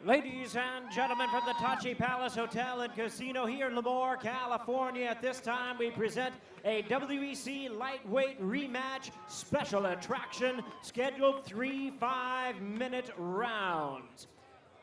Ladies and gentlemen, from the Tachi Palace Hotel and Casino here in Lemoore, California, at this time we present a WEC lightweight rematch special attraction scheduled 3 5-minute rounds.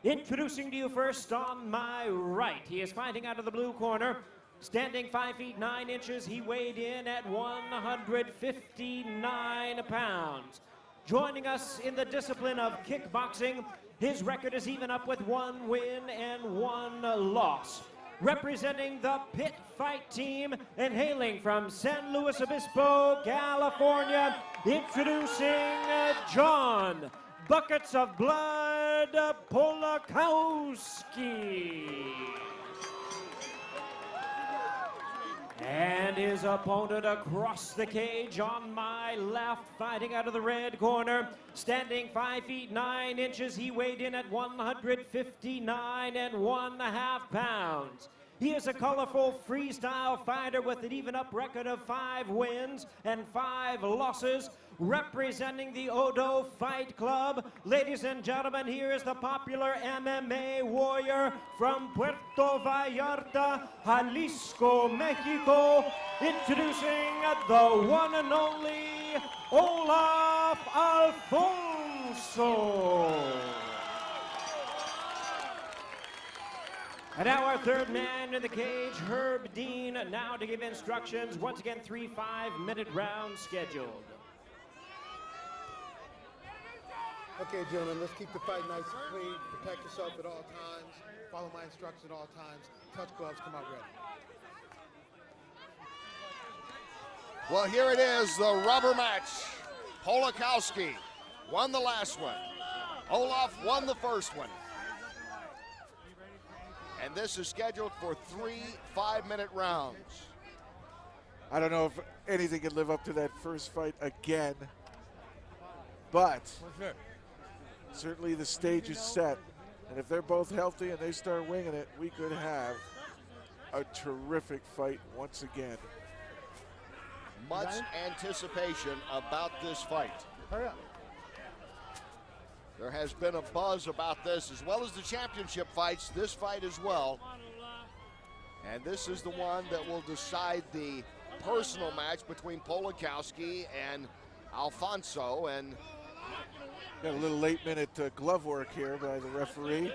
Introducing to you first on my right, he is fighting out of the blue corner, standing 5 feet 9 inches. He weighed in at 159 pounds. Joining us in the discipline of kickboxing, his record is even up with 1 win and 1 loss. Representing the Pit Fight team and hailing from San Luis Obispo, California, introducing John Buckets of Blood Polakowski. And his opponent across the cage on my left, fighting out of the red corner, standing 5 feet 9 inches. He weighed in at 159 1/2 pounds. He is a colorful freestyle fighter with an even up record of 5 wins and 5 losses, representing the Odo Fight Club. Ladies and gentlemen, here is the popular MMA warrior from Puerto Vallarta, Jalisco, Mexico, introducing the one and only Olaf Alfonso. And now our third man in the cage, Herb Dean, now to give instructions. Once again, 3 5-minute rounds scheduled. Okay, gentlemen, let's keep the fight nice and clean. Protect yourself at all times. Follow my instructions at all times. Touch gloves, come out ready. Well, here it is, the rubber match. Polakowski won the last one. Olaf won the first one. And this is scheduled for 3 5-minute rounds. I don't know if anything can live up to that first fight again, but certainly the stage is set. And if they're both healthy and they start winging it, we could have a terrific fight once again. Much anticipation about this fight. Hurry up. There has been a buzz about this, as well as the championship fights, this fight as well. And this is the one that will decide the personal match between Polakowski and Alfonso. And got a little late-minute glove work here by the referee.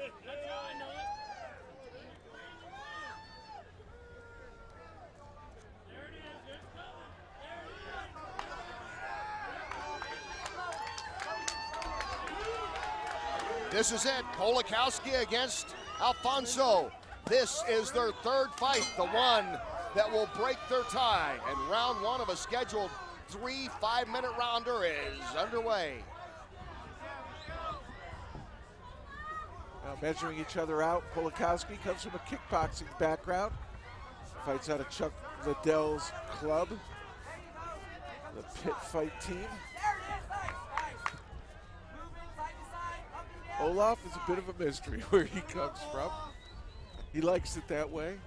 this is it, Polakowski against Alfonso. This is their third fight, the one that will break their tie. And round 1 of a scheduled 3 5-minute rounder is underway. Now measuring each other out, Polakowski comes from a kickboxing background. Fights out of Chuck Liddell's club, the Pit Fight team. Olaf is a bit of a mystery where he comes from. He likes it that way.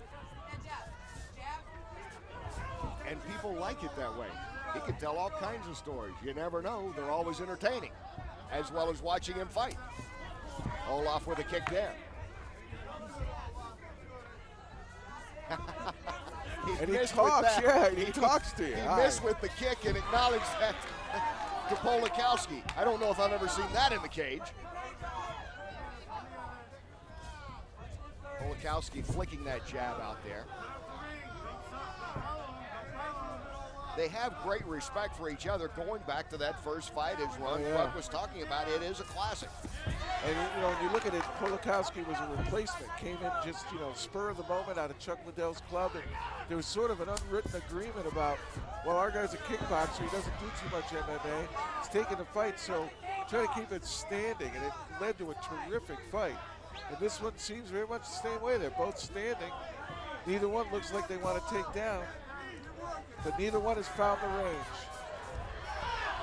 And people like it that way. He can tell all kinds of stories. You never know. They're always entertaining, as well as watching him fight. Olaf with a kick there. And he talks, yeah, he talks to you. He missed with the kick and acknowledged that to Polakowski. I don't know if I've ever seen that in the cage. Polakowski flicking that jab out there. They have great respect for each other going back to that first fight, as Ron Buck was talking about. It is a classic. And you know, when you look at it, Polakowski was a replacement. Came in just, you know, spur of the moment out of Chuck Liddell's club, and there was sort of an unwritten agreement about, well, our guy's a kickboxer, he doesn't do too much MMA. He's taking the fight, so try to keep it standing, and it led to a terrific fight. And this one seems very much the same way. They're both standing. Neither one looks like they want to take down, but neither one has found the range.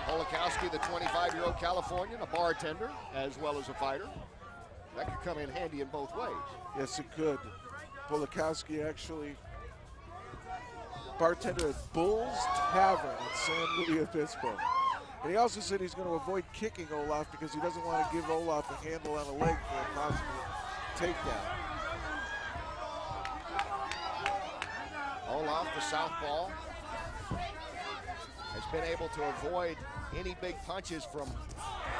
Polakowski, the 25-year-old Californian, a bartender as well as a fighter. That could come in handy in both ways. Yes, it could. Polakowski actually bartender at Bull's Tavern in San Luis Obispo. And he also said he's going to avoid kicking Olaf because he doesn't want to give Olaf a handle on a leg for a possible takedown. Olaf, the southpaw, has been able to avoid any big punches from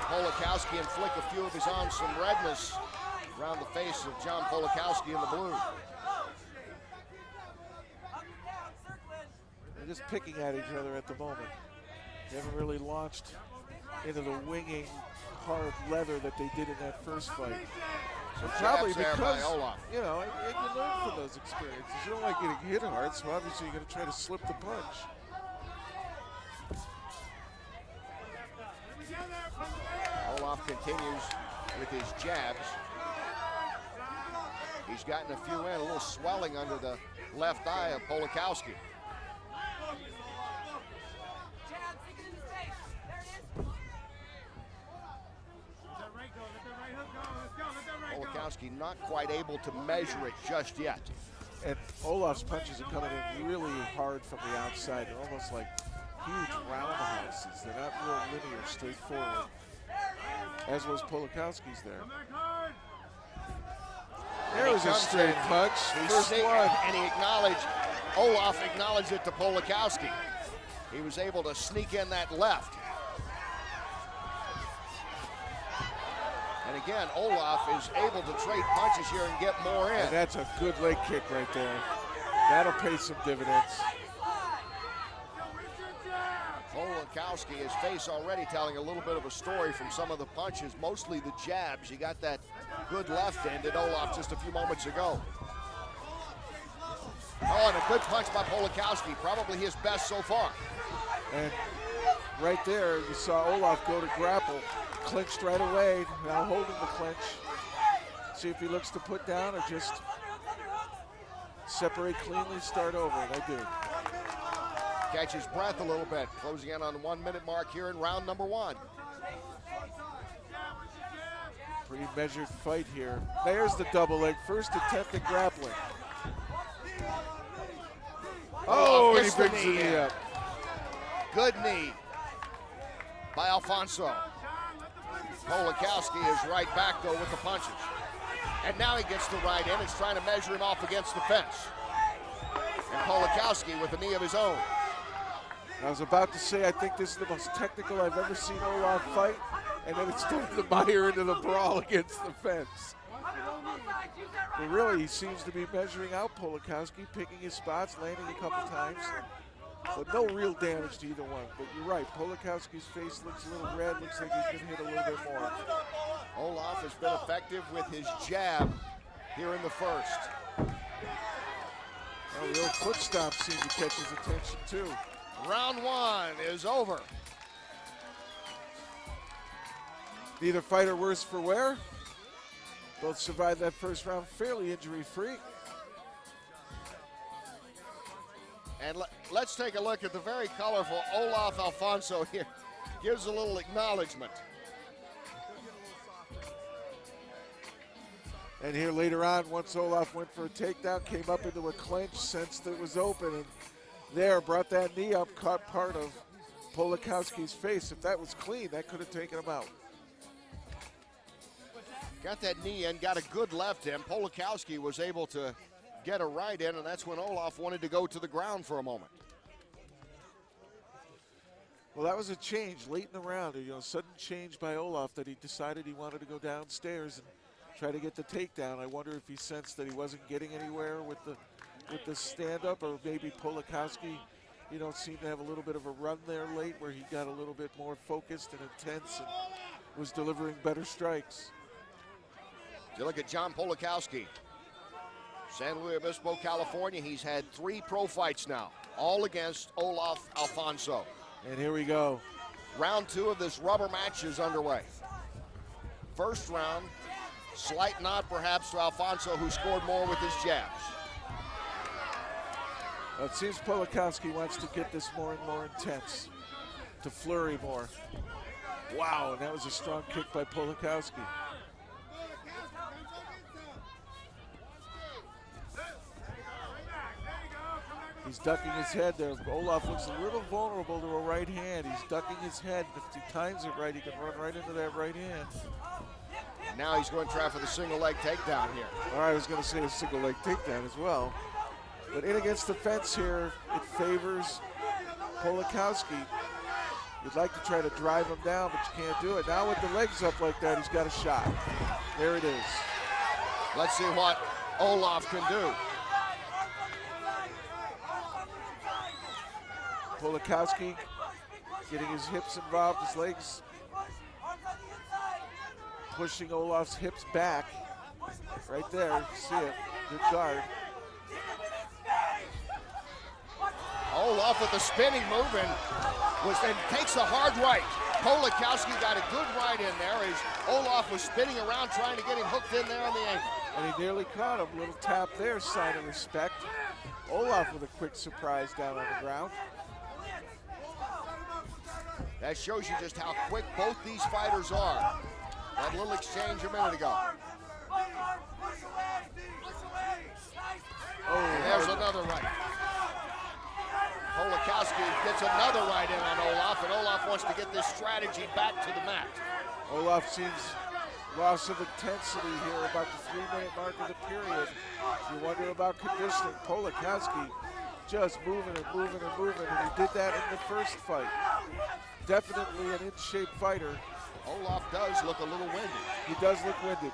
Polakowski and flick a few of his arms, some redness around the face of John Polakowski in the blue. They're just picking at each other at the moment. They haven't really launched into the winging hard leather that they did in that first fight. So probably because, you know, you learn from those experiences. You don't like getting hit hard, so obviously you're going to try to slip the punch. Olaf continues with his jabs. He's gotten a few in, a little swelling under the left eye of Polakowski. Polakowski not quite able to measure it just yet. And Olaf's punches are coming in really hard from the outside. They're almost like huge roundhouses. They're not real linear, straightforward. As was Polakowski's there. There was a straight punch. First one. And he acknowledged, Olaf acknowledged it to Polakowski. He was able to sneak in that left. And again, Olaf is able to trade punches here and get more in. And that's a good leg kick right there. That'll pay some dividends. Polakowski, his face already telling a little bit of a story from some of the punches, mostly the jabs. He got that good left ended Olaf just a few moments ago. Oh, and a good punch by Polakowski, probably his best so far. And right there, you saw Olaf go to grapple, clinched right away, now holding the clinch. See if he looks to put down or just separate cleanly, start over, and I do. Catch his breath a little bit, closing in on the 1 minute mark here in round number one. Pretty measured fight here. There's the double leg, first attempt at grappling. Oh, and he brings the knee up. Good knee by Alfonso. Polakowski is right back though with the punches. And now he gets the right in. It's trying to measure him off against the fence. And Polakowski with a knee of his own. I was about to say, I think this is the most technical I've ever seen Olaf fight, and then it's starting to mire into the brawl against the fence. But really, he seems to be measuring out Polakowski, picking his spots, landing a couple times. But no real damage to either one. But you're right, Polakowski's face looks a little red, looks like he's been hit a little bit more. Olaf has been effective with his jab here in the first. Well, the old foot stomp seemed to catch his attention too. Round one is over. Neither fighter worse for wear. Both survived that first round fairly injury-free. And let's take a look at the very colorful Olaf Alfonso here. Gives a little acknowledgement. And here later on, once Olaf went for a takedown, came up into a clinch, sensed it was open, and there, brought that knee up, caught part of Polakowski's face. If that was clean, that could have taken him out. Got that knee in, got a good left in. Polakowski was able to get a right in, and that's when Olaf wanted to go to the ground for a moment. Well, that was a change late in the round, sudden change by Olaf that he decided he wanted to go downstairs and try to get the takedown. I wonder if he sensed that he wasn't getting anywhere with the stand-up, or maybe Polakowski, seemed to have a little bit of a run there late where he got a little bit more focused and intense and was delivering better strikes. You look at John Polakowski, San Luis Obispo, California. He's had 3 pro fights now, all against Olaf Alfonso. And here we go. Round 2 of this rubber match is underway. First round, slight nod perhaps to Alfonso, who scored more with his jabs. Well, it seems Polakowski wants to get this more and more intense, to flurry more. Wow, and that was a strong kick by Polakowski. He's ducking his head there. Olaf looks a little vulnerable to a right hand. He's ducking his head. If he times it right, he can run right into that right hand. And now he's going to try for the single leg takedown here. All right, I was going to say a single leg takedown as well. But in against the fence here, it favors Polakowski. You'd like to try to drive him down, but you can't do it. Now with the legs up like that, he's got a shot. There it is. Let's see what Olaf can do. Polakowski getting his hips involved, his legs pushing Olaf's hips back. Right there, you see it, good guard. Olaf with the spinning move and takes a hard right. Polakowski got a good right in there as Olaf was spinning around trying to get him hooked in there on the ankle. And he nearly caught him. Little tap there, sign of respect. Olaf with a quick surprise down on the ground. That shows you just how quick both these fighters are. That little exchange a minute ago. Oh, and there's another right. Polakowski gets another right in on Olaf, and Olaf wants to get this strategy back to the mat. Olaf seems loss of intensity here about the 3-minute mark of the period. You wonder about conditioning. Polakowski just moving and moving and moving, and he did that in the first fight. Definitely an in-shape fighter. Olaf does look a little winded. He does look winded.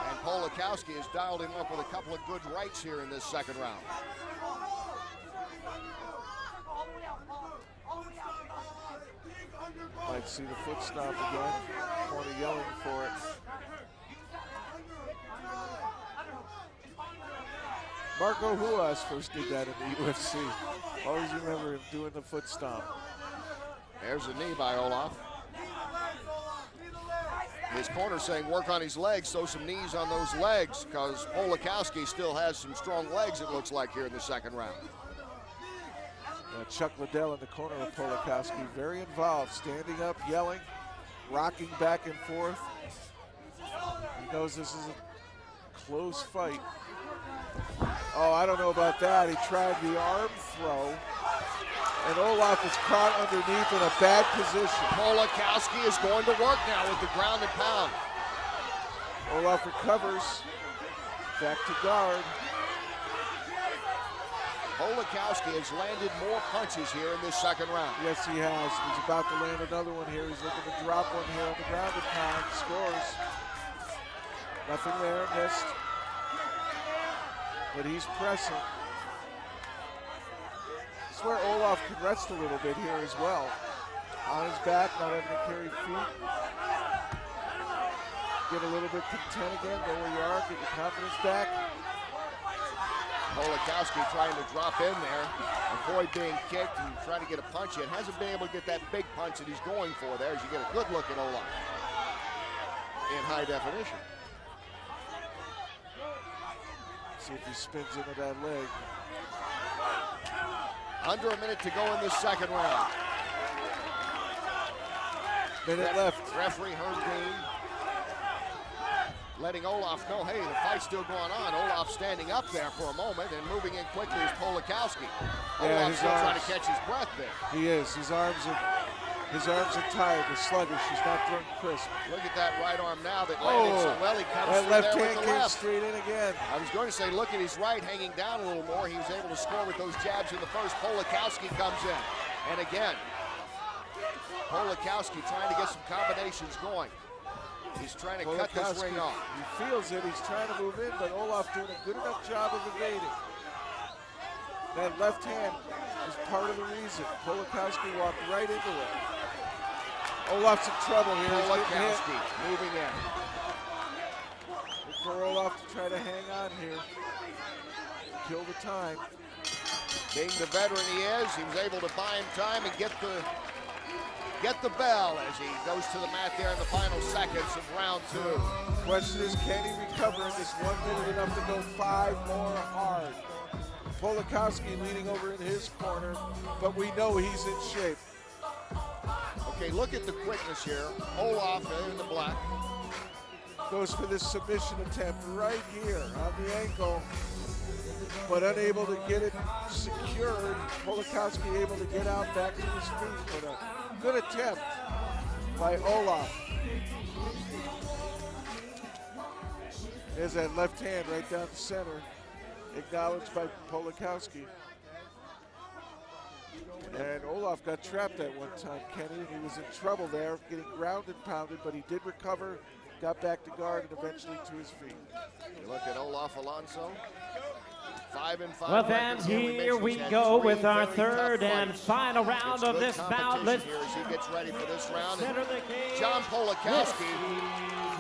And Polakowski has dialed him up with a couple of good rights here in this second round. Might see the foot stomp again. Corner yelling for it. Marco Ruas first did that in the UFC. Always remember him doing the foot stomp. There's a knee by Olaf. His corner saying work on his legs, throw some knees on those legs, because Polakowski still has some strong legs, it looks like, here in the second round. Chuck Liddell in the corner of Polakowski, very involved, standing up, yelling, rocking back and forth. He knows this is a close fight. Oh, I don't know about that. He tried the arm throw, and Olaf is caught underneath in a bad position. Polakowski is going to work now with the ground and pound. Olaf recovers, back to guard. Polakowski has landed more punches here in this second round. Yes, he has. He's about to land another one here. He's looking to drop one here on the ground and pound. Scores. Nothing there, missed. But he's pressing. This is where Olaf can rest a little bit here as well. On his back, not having to carry feet. Get a little bit content again, go where you are, get your confidence back. Polakowski trying to drop in there, avoid being kicked and trying to get a punch in. Hasn't been able to get that big punch that he's going for there as you get a good look at Olaf in high definition. See if he spins into that leg. Under a minute to go in this second round. Minute left. Referee Herb Dean letting Olaf know, hey, the fight's still going on. Olaf standing up there for a moment and moving in quickly is Polakowski. Yeah, Olaf still trying to catch his breath there. He is. His arms are tired. They're sluggish. He's not throwing crisp. Look at that right arm now that landed so well. He comes that through left there hand with the came left. straight in again. I was going to say, look at his right hanging down a little more. He was able to score with those jabs in the first. Polakowski comes in. And again, Polakowski trying to get some combinations going. He's trying to cut this ring off. He feels it. He's trying to move in, but Olaf doing a good enough job of evading. That left hand is part of the reason. Polakowski walked right into it. Olaf's in trouble here. Polakowski moving in. Look for Olaf to try to hang on here. Kill the time. Being the veteran he is, he was able to buy him time and get the bell as he goes to the mat there in the final seconds of round 2. The question is, can he recover in this 1 minute enough to go 5 more hard? Polakowski leaning over in his corner, but we know he's in shape. Okay, look at the quickness here. Olaf in the black. Goes for this submission attempt right here on the ankle, but unable to get it secured. Polakowski able to get out back to his feet, but a good attempt. by Olaf. There's that left hand right down the center, acknowledged by Polakowski. And Olaf got trapped at one time, Kenny, and he was in trouble there, getting grounded and pounded, but he did recover, got back to guard, and eventually to his feet. You look at Olaf Alonso, 5-5. Well, fans, here we go with our third and final round of this bout. Let's here as he gets ready for this round. center the cage. John Polakowski,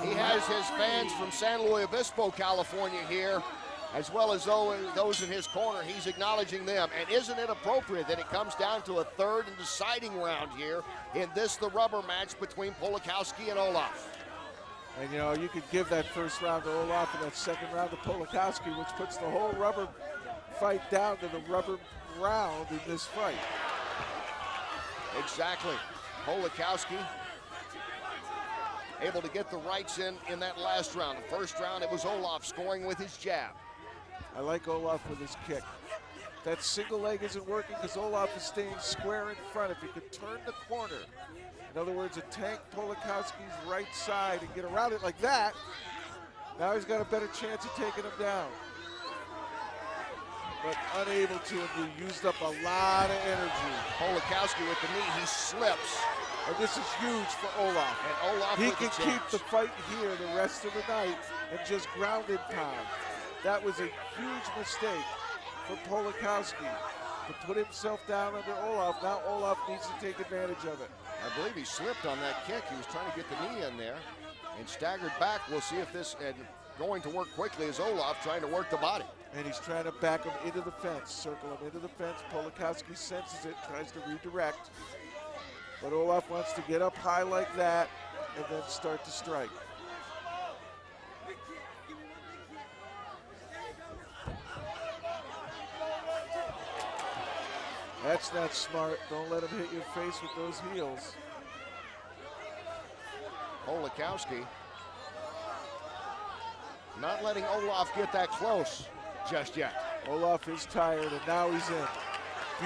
he has his fans from San Luis Obispo, California here, as well as those in his corner. He's acknowledging them. And isn't it appropriate that it comes down to a third and deciding round here in this, the rubber match between Polakowski and Olaf? And, you know, you could give that first round to Olaf and that second round to Polakowski, which puts the whole rubber fight down to the rubber round in this fight. Exactly. Polakowski able to get the rights in that last round. The first round, it was Olaf scoring with his jab. I like Olaf with his kick. That single leg isn't working because Olaf is staying square in front. If he could turn the corner, in other words, attack Polakowski's right side and get around it like that, now he's got a better chance of taking him down. But unable to, and he used up a lot of energy. Polakowski with the knee, he slips. And this is huge for Olaf. And Olaf he with can the keep chance. the fight here the rest of the night and just ground and pound. That was a huge mistake for Polakowski to put himself down under Olaf. Now Olaf needs to take advantage of it. I believe he slipped on that kick. He was trying to get the knee in there and staggered back. We'll see if this, and going to work quickly is Olaf trying to work the body. And he's trying to back him into the fence, circle him into the fence. Polakowski senses it, tries to redirect. But Olaf wants to get up high like that and then start to strike. That's not smart. Don't let him hit your face with those heels. Polakowski not letting Olaf get that close just yet. Olaf is tired, and now he's in.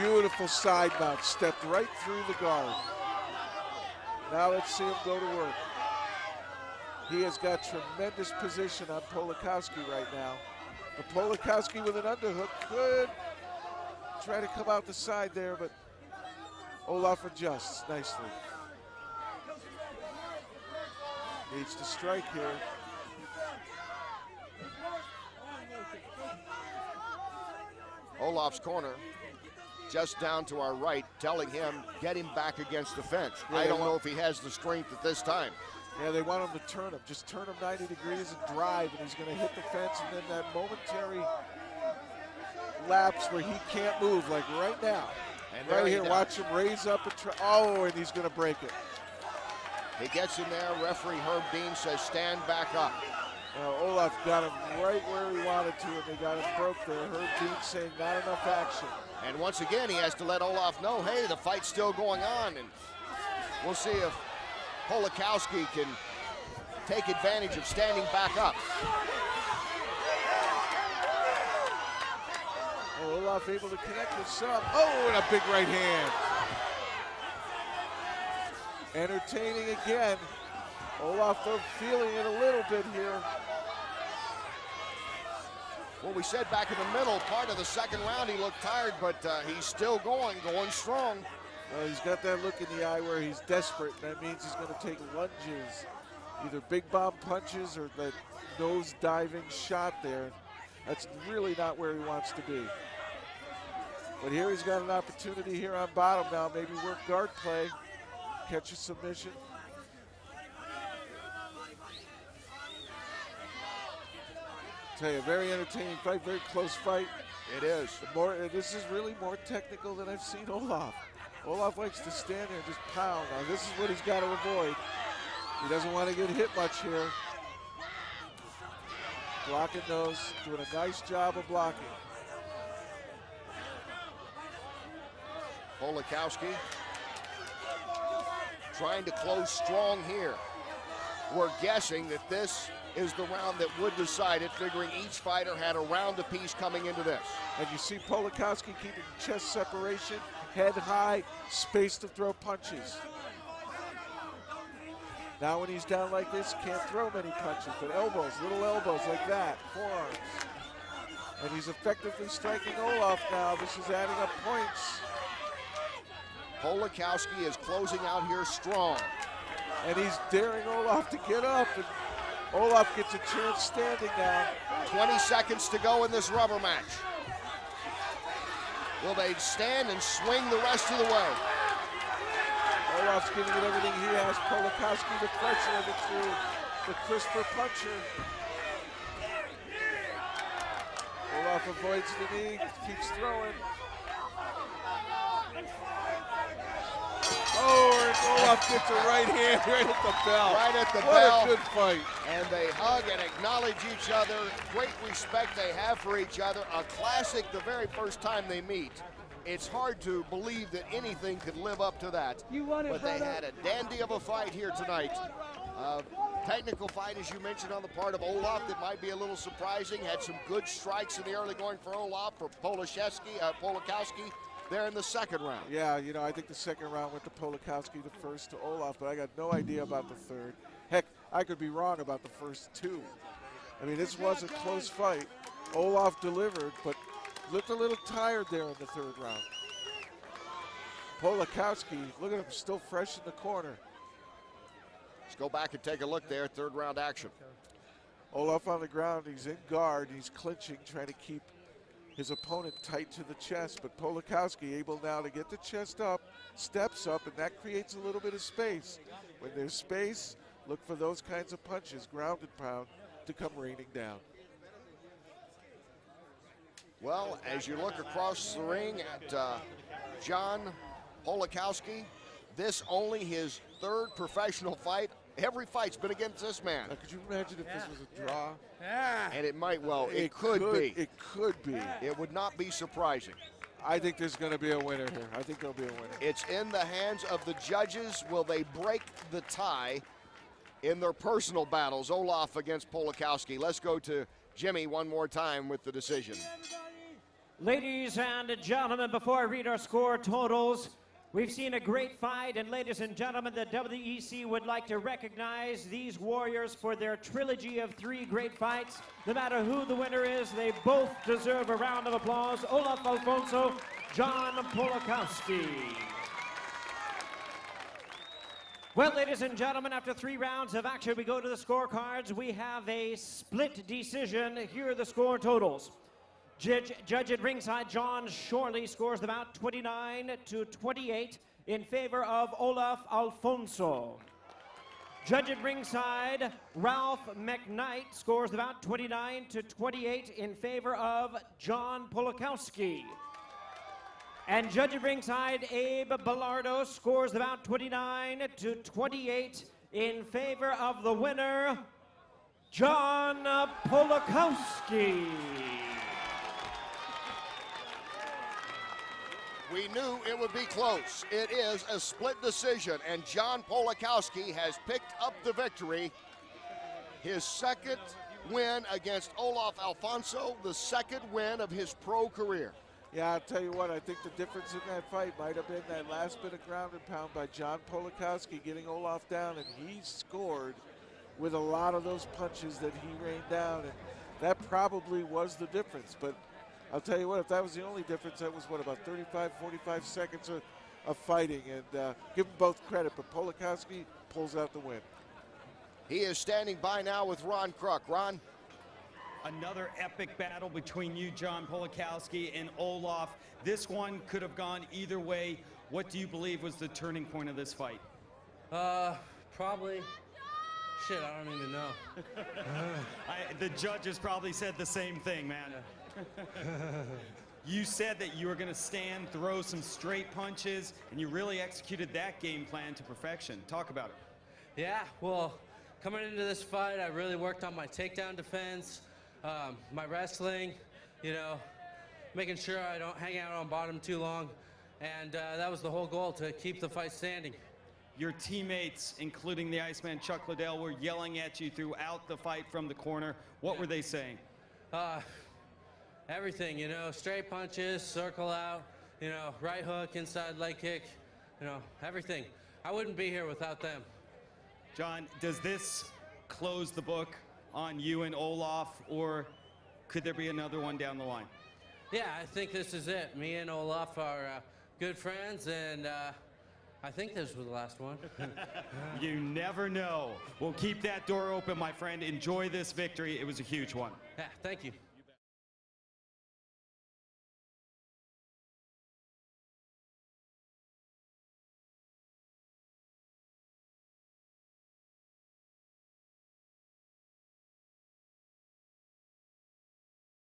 Beautiful side mount, stepped right through the guard. Now let's see him go to work. He has got tremendous position on Polakowski right now. But Polakowski with an underhook could try to come out the side there, but Olaf adjusts nicely. Needs to strike here. Olaf's corner just down to our right, telling him, get him back against the fence. Yeah, I don't know if he has the strength at this time. Yeah, they want him to turn him. Just turn him 90 degrees and drive, and he's going to hit the fence, and then that momentary lapse where he can't move, like right now. And right here, watch him raise up and try. Oh, and he's going to break it. He gets in there. Referee Herb Dean says, stand back up. Olaf got him right where he wanted to, and they got him broke there. Herb Dean saying not enough action. And once again, he has to let Olaf know, hey, the fight's still going on. And we'll see if Polakowski can take advantage of standing back up. Olaf able to connect with some. Oh, and a big right hand. Entertaining again. Olaf though feeling it a little bit here. Well, we said back in the middle, part of the second round, he looked tired, but he's still going strong. He's got that look in the eye where he's desperate, and that means he's going to take lunges, either big bomb punches or that nose diving shot there. That's really not where he wants to be. But here he's got an opportunity here on bottom now, maybe work guard play, catch a submission. Tell you, very entertaining fight, very close fight. It is. This is really more technical than I've seen Olaf. Olaf likes to stand there and just pound. Now this is what he's got to avoid. He doesn't want to get hit much here. Blocking those, doing a nice job of blocking. Polakowski trying to close strong here. We're guessing that this is the round that would decide it, figuring each fighter had a round apiece coming into this. And you see Polakowski keeping chest separation, head high, space to throw punches. Now when he's down like this, can't throw many punches, but elbows, little elbows like that, forearms. And he's effectively striking Olaf now. This is adding up points. Polakowski is closing out here strong. And he's daring Olaf to get up. And Olaf gets a chance standing now. 20 seconds to go in this rubber match. Will they stand and swing the rest of the way? Olaf's giving it everything he has. Polakowski the pressure of it through the crisper puncher. Olaf avoids the knee, keeps throwing. Oh, and Olaf gets a right hand right at the bell. Right at the bell. What a good fight. And they hug and acknowledge each other. Great respect they have for each other. A classic the very first time they meet. It's hard to believe that anything could live up to that. But they had a dandy of a fight here tonight. Technical fight, as you mentioned, on the part of Olaf that might be a little surprising. Had some good strikes in the early going for Olaf, for Polakowski there in the second round. Yeah, you know, I think the second round went to Polakowski, the first to Olaf, but I got no idea about the third. Heck, I could be wrong about the first two. I mean, this was a close fight. Olaf delivered, but looked a little tired there in the third round. Polakowski, look at him, still fresh in the corner. Let's go back and take a look there, third round action. Olaf on the ground, he's in guard, he's clinching, trying to keep his opponent tight to the chest, but Polakowski able now to get the chest up, steps up, and that creates a little bit of space. When there's space, look for those kinds of punches, ground and pound, to come raining down. Well, as you look across the ring at John Polakowski, this only his third professional fight. Every fight's been against this man. Now, could you imagine if this was a draw? And it might well, it could be. It could be. It would not be surprising. I think there's going to be a winner here. I think there'll be a winner. It's in the hands of the judges. Will they break the tie in their personal battles? Olaf against Polakowski. Let's go to Jimmy one more time with the decision. Ladies and gentlemen, before I read our score totals, we've seen a great fight, and ladies and gentlemen, the WEC would like to recognize these warriors for their trilogy of 3 great fights. No matter who the winner is, they both deserve a round of applause. Olaf Alfonso, John Polakowski. Well, ladies and gentlemen, after 3 rounds of action, we go to the scorecards. We have a split decision. Here are the score totals. Judge at ringside, John Shorley, scores the bout 29-28 in favor of Olaf Alfonso. Judge at ringside, Ralph McKnight, scores the bout 29-28 in favor of John Polakowski. And judge at ringside, Abe Bellardo, scores the bout 29-28 in favor of the winner, John Polakowski. We knew it would be close. It is a split decision, and John Polakowski has picked up the victory. His second win against Olaf Alfonso, the second win of his pro career. Yeah, I'll tell you what, I think the difference in that fight might have been that last bit of ground and pound by John Polakowski getting Olaf down, and he scored with a lot of those punches that he rained down, and that probably was the difference. But I'll tell you what, if that was the only difference, that was, what, about 35, 45 seconds of fighting. And give them both credit, but Polakowski pulls out the win. He is standing by now with Ron Kruk. Ron? Another epic battle between you, John Polakowski, and Olaf. This one could have gone either way. What do you believe was the turning point of this fight? Probably. Shit, I don't even know. The judges probably said the same thing, man. You said that you were going to stand, throw some straight punches, and you really executed that game plan to perfection. Talk about it. Yeah, well, coming into this fight, I really worked on my takedown defense, my wrestling, you know, making sure I don't hang out on bottom too long, and that was the whole goal, to keep the fight standing. Your teammates, including the Iceman Chuck Liddell, were yelling at you throughout the fight from the corner. What were they saying? Everything, you know, straight punches, circle out, you know, right hook, inside leg kick, you know, everything. I wouldn't be here without them. John, does this close the book on you and Olaf, or could there be another one down the line? Yeah, I think this is it. Me and Olaf are good friends, and I think this was the last one. You never know. We'll keep that door open, my friend. Enjoy this victory. It was a huge one. Yeah, thank you.